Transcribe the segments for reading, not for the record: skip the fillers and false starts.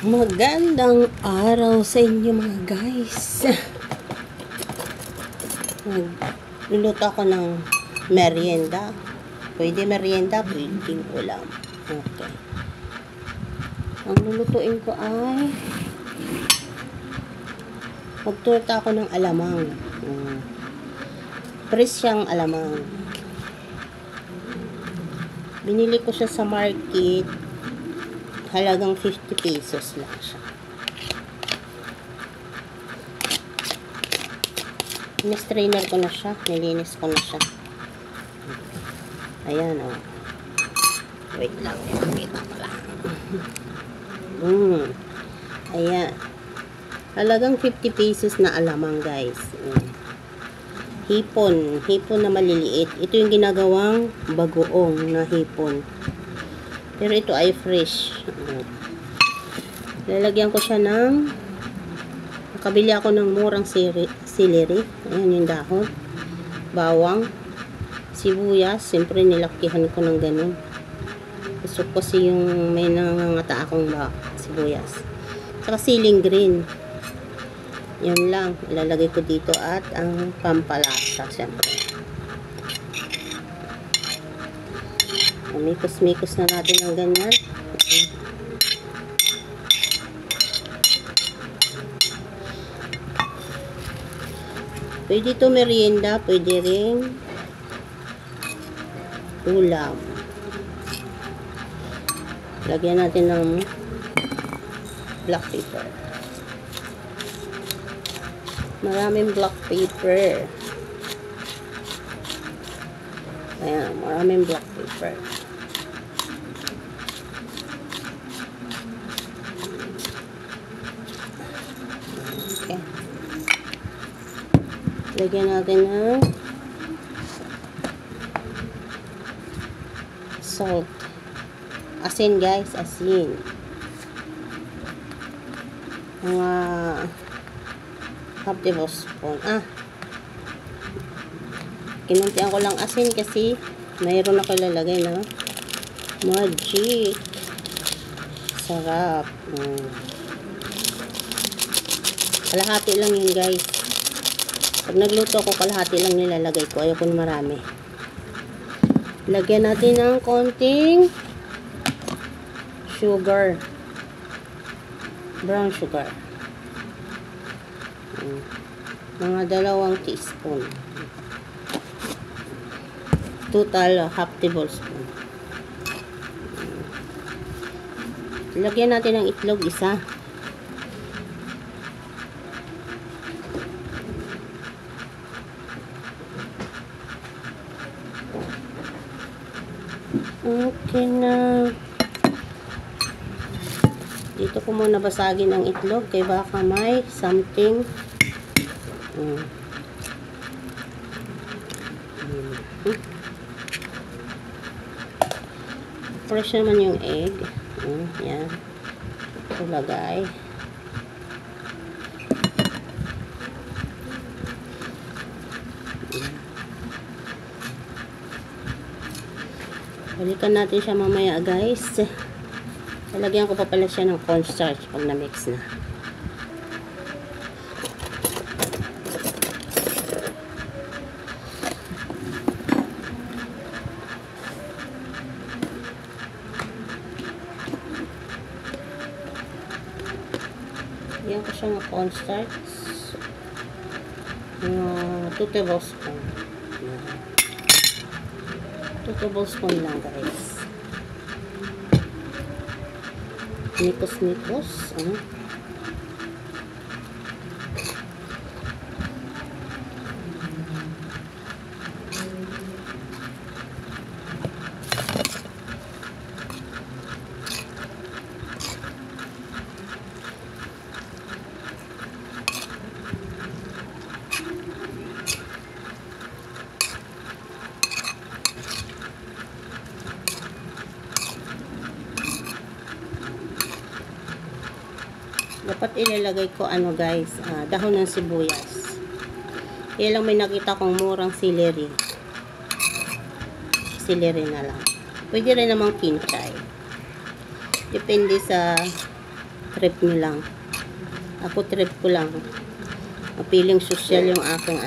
Magandang araw sa inyo mga guys. Nagluluto ako ng merienda. Pwede merienda, pwedeng ulam. Okay. Ang lulutuin ko ay magturta ako ng alamang. Presyang alamang. Binili ko siya sa market. Halagang 50 pesos lang siya. Strainer ko na siya. Nilinis ko na siya. Ayan o. Wait lang. Ipakita ko lang. Ayan. Halagang 50 pesos na alamang guys. Hipon. Hipon na maliliit. Ito yung ginagawang bagoong na hipon. Pero ito ay fresh. Lalagyan ko siya ng nakabili ako ng murang celery. Ayan yung dahon. Bawang. Sibuyas. Siyempre nilakihan ko ng ganun. Gusto ko kasi yung may nangangata akong sibuyas. Saka siling green. Yan lang. Ilalagay ko dito at ang pampalasa. Siyempre. Mikos-mikos na natin ng ganyan. Pwede ito merienda, pwede rin ulam. Lagyan natin ng black pepper. Maraming black pepper. Ayan, maraming black pepper. Okay. Lagyan natin ng salt. Asin guys, asin. Mga half tablespoon. Kinuntian ko lang asin kasi mayroon ako ilalagay na magic. Sarap. Kalahati lang yun guys. Pag nagluto ako, kalahati lang nilalagay ko. Ayoko na marami. Lagyan natin ng konting sugar. Brown sugar. Mga 2 teaspoon. Total half tablespoon. Lagyan natin ng itlog isa. Okay na. Dito ko muna basagin ang itlog kaya baka may something. Fresh naman yung egg. Yan. Ilagay. Balikan natin siya mamaya guys. Lalagyan ko pa pala siya ng cornstarch pag na-mix na. Lagyan ko siya ng cornstarch. 2 tablespoon. 2 tablespoon lang guys. Nikos-nikos. Dapat ilalagay ko guys, dahon ng sibuyas. Yan lang may nakita kong murang celery. Celery na lang. Pwede rin namang kinchay. Depende sa trip nyo lang. Ako trip ko lang. Mapiling sosyal yung aking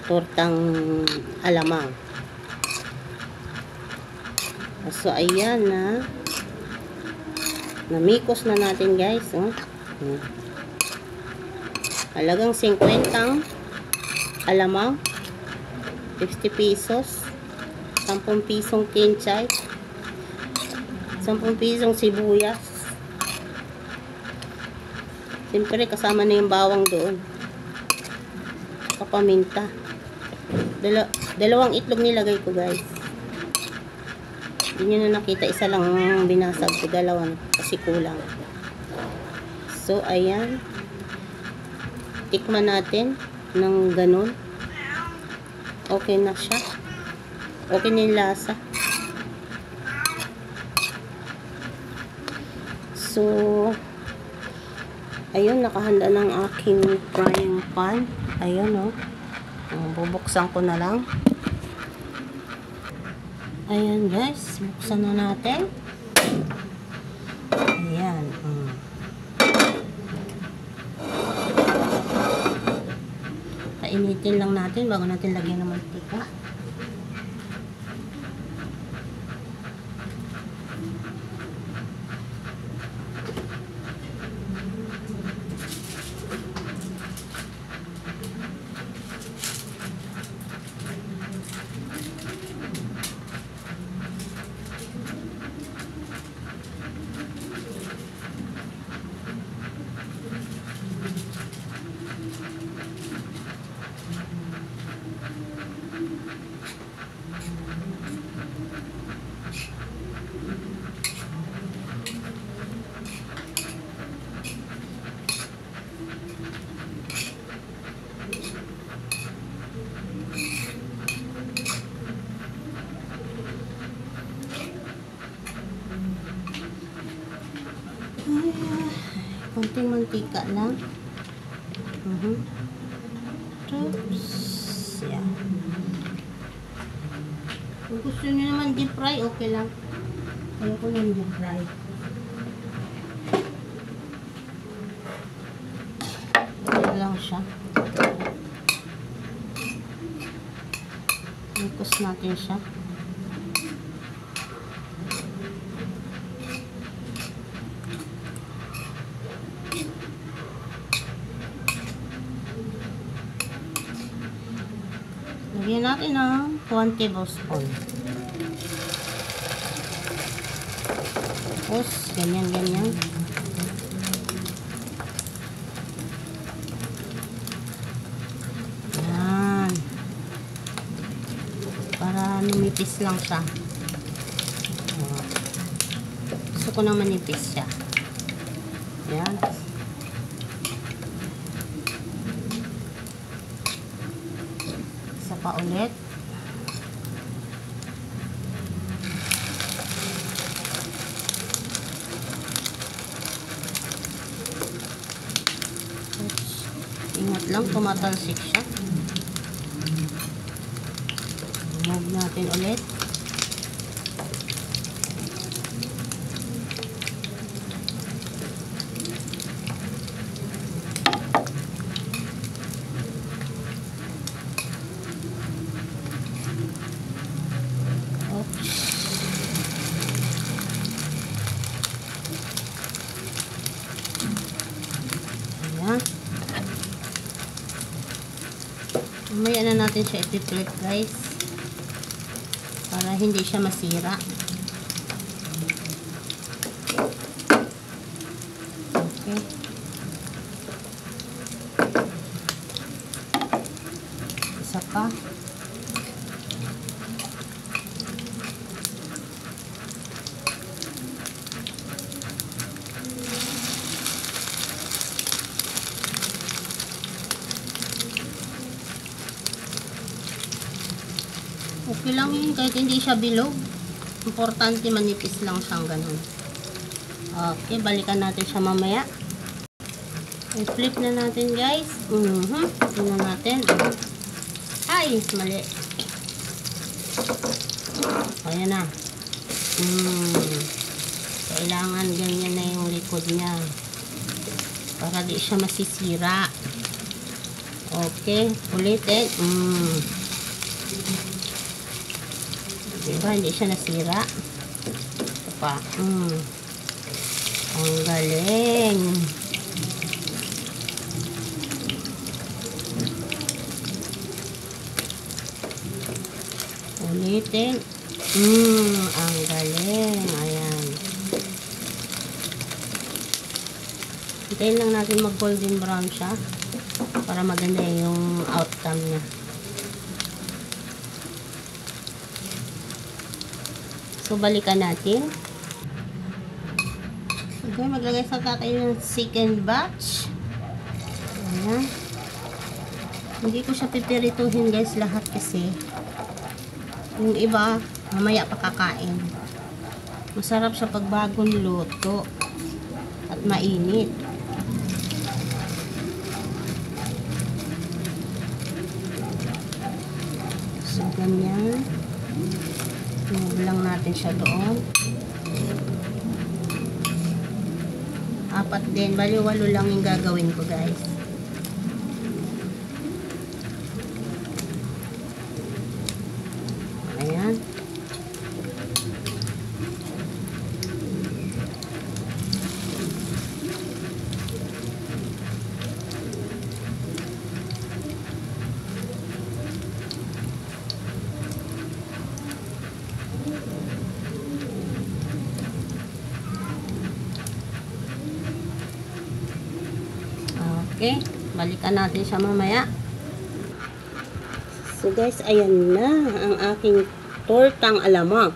tortang alamang. So, ayan na. Namikos na natin, guys. Oh. Halagang 50 alamang. 50 pesos. 10 pisong kinchay. 10 pisong sibuyas. Siyempre, kasama na yung bawang doon. Paminta. Dalawang itlog nilagay ko, guys. Hindi nyo na nakita. Isa lang binasag ko. Dalawa kasi kulang. So, ayan. Tikman natin ng ganun. Okay na siya. Okay na yung lasa. So, ayun, nakahanda ng aking frying pan. Ayun, oh. Bubuksan ko na lang. Ayan, guys. Buksan na natin. Ayan. Painitin lang natin bago natin lagyan ng mantika. Konting mantika lang. Oops. Yan. Kung gusto nyo naman deep fry, okay lang. Ayaw ko lang deep fry. Okay lang siya. Ikos natin siya. Lagyan natin ng 1 tablespoon. Tapos, ganyan. Yan. Para numipis lang siya. Gusto ko na manipis siya. Yan. Pa ulit. Ingat lang, tumatalsik siya. Move natin ulit. Mamaya na natin siya i-flip, guys, para hindi siya masira. Okay. Isa pa. Okay lang yun, kahit hindi siya bilog. Importante manipis lang siyang ganun. Okay, balikan natin siya mamaya. I-flip na natin, guys. Tingnan natin. Ay, mali. Ayan na. Kailangan ganyan na yung likod niya. Para di siya masisira. Okay, ulitin. Diba, hindi siya nasira. Ito pa. Ang galing. Ulitin. Ang galing. Ayan. Hintayin lang natin mag golden brown siya para maganda yung outcome niya. So, balikan natin. Okay, maglagay sa tayo ng second batch. Ayan. Hindi ko siya pipirituhin guys lahat kasi yung iba, mamaya pa kakain. Masarap siya pag bagong luto at mainit. So, ganyan. Move lang natin siya doon. 4 din. Bali, 8 lang yung gagawin ko, guys. Ayan. Okay, balikan natin siya mamaya. So guys, ayan na ang aking tortang alamang.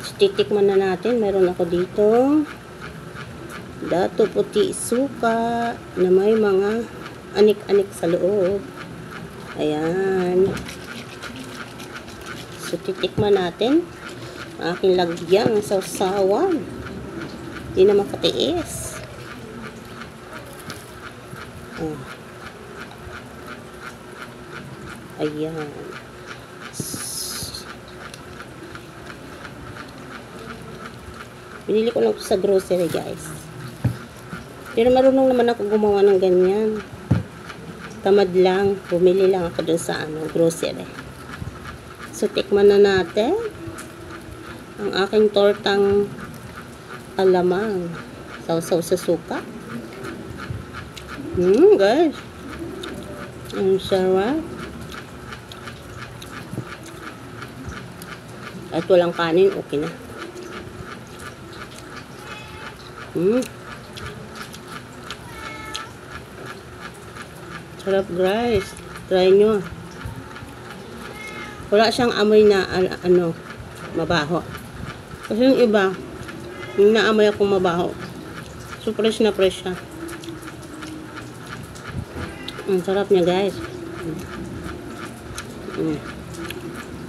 So, titikman na natin. Meron ako dito dato puti suka na may mga anik-anik sa loob. Ayan. So titikman natin ang aking lagyang sausawan. Hindi na makatiis. Ayan. Binili ko lang sa grocery guys. Pero marunong naman ako gumawa ng ganyan. Tamad lang. Bumili lang ako dun sa grocery. So tikman na natin ang aking tortang alamang. Sausaw sa suka. Guys. Ang sarap. At walang kanin, okay na. Sarap guys. Try nyo. Wala siyang amoy na mabaho. Kasi yung iba, yung naamoy akong mabaho. So fresh na fresh siya. Ang sarap niya guys.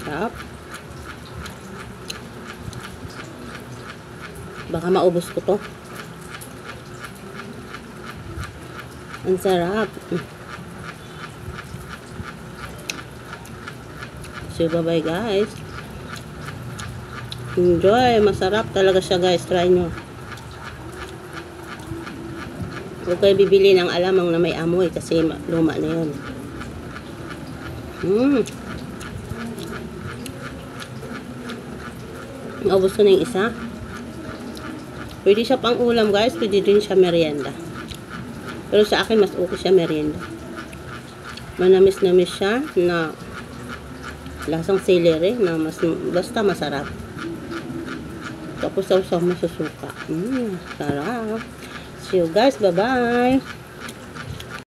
Sarap. Baka maubos ko to. Ang sarap. So bye bye guys. Enjoy. Masarap talaga siya guys. Try nyo. Huwag kayo bibili ng alamang na may amoy kasi luma na yun. Naubos ko na yung isa. Pwede siya pang ulam guys. Pwede din siya merienda. Pero sa akin mas okay siya merienda. Manamis-namis siya na lasang celery na basta masarap. Tapos sausaw mo sa suka. Sarap. See you guys. Bye-bye.